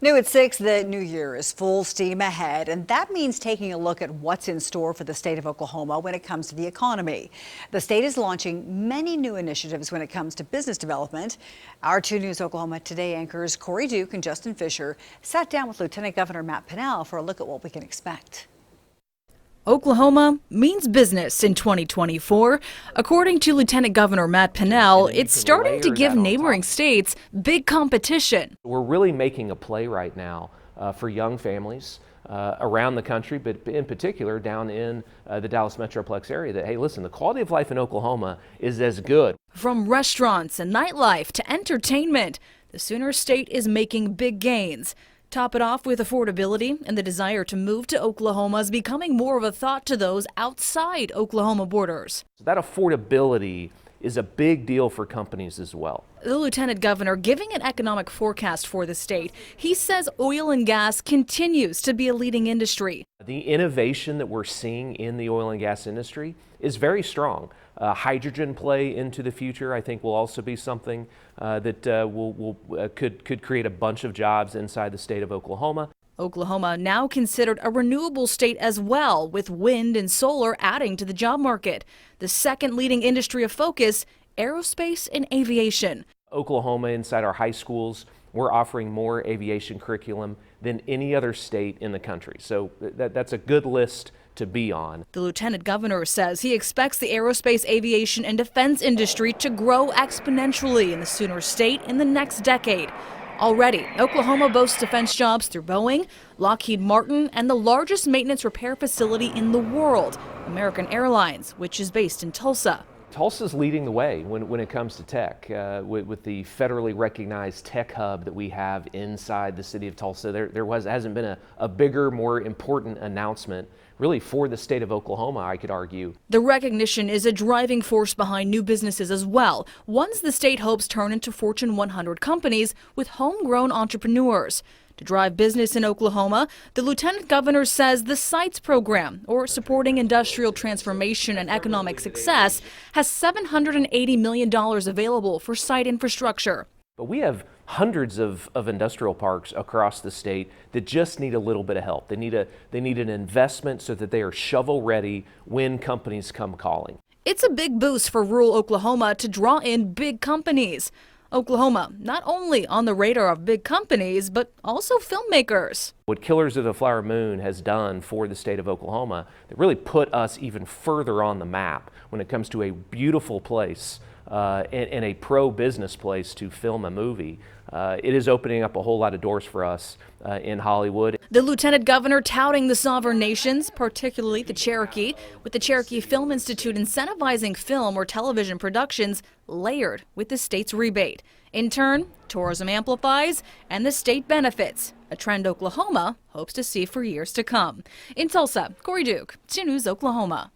New at 6, the new year is full steam ahead, and that means taking a look at what's in store for the state of Oklahoma when it comes to the economy. The state is launching many new initiatives when it comes to business development. Our 2 News Oklahoma Today anchors Cori Duke and Justin Fisher sat down with Lieutenant Governor Matt Pinnell for a look at what we can expect. Oklahoma means business in 2024. According to Lieutenant Governor Matt Pinnell, it's starting to give neighboring states big competition. We're really making a play right now for young families around the country, but in particular down in the Dallas Metroplex area that, hey, listen, the quality of life in Oklahoma is as good. From restaurants and nightlife to entertainment, the Sooner State is making big gains. Top it off with affordability, and the desire to move to Oklahoma is becoming more of a thought to those outside Oklahoma borders. That affordability is a big deal for companies as well. The lieutenant governor giving an economic forecast for the state. He says oil and gas continues to be a leading industry. The innovation that we're seeing in the oil and gas industry is very strong. Hydrogen play into the future, I think, will also be something that could create a bunch of jobs inside the state of Oklahoma. Oklahoma now considered a renewable state as well, with wind and solar adding to the job market. The second leading industry of focus, aerospace and aviation. Oklahoma, inside our high schools, we're offering more aviation curriculum than any other state in the country. So that's a good list to be on. The lieutenant governor says he expects the aerospace, aviation, and defense industry to grow exponentially in the Sooner State in the next decade. Already, Oklahoma boasts defense jobs through Boeing, Lockheed Martin, and the largest maintenance repair facility in the world, American Airlines, which is based in Tulsa. Tulsa's leading the way when it comes to tech. With the federally recognized tech hub that we have inside the city of Tulsa, there hasn't been a bigger, more important announcement really for the state of Oklahoma, I could argue. The recognition is a driving force behind new businesses as well, ones the state hopes turn into Fortune 100 companies with homegrown entrepreneurs. To drive business in Oklahoma, the lieutenant governor says the SITES program, or Supporting Industrial Transformation and Economic Success, has $780 million available for site infrastructure. But we have hundreds of industrial parks across the state that just need a little bit of help. They need an investment so that they are shovel ready when companies come calling. It's a big boost for rural Oklahoma to draw in big companies. Oklahoma, not only on the radar of big companies, but also filmmakers. What Killers of the Flower Moon has done for the state of Oklahoma, it really put us even further on the map when it comes to a beautiful place and a pro-business place to film a movie. It is opening up a whole lot of doors for us in Hollywood. The lieutenant governor touting the sovereign nations, particularly the Cherokee, with the Cherokee Film Institute incentivizing film or television productions layered with the state's rebate. In turn, tourism amplifies and the state benefits, a trend Oklahoma hopes to see for years to come. In Tulsa, Cori Duke, 2 News Oklahoma.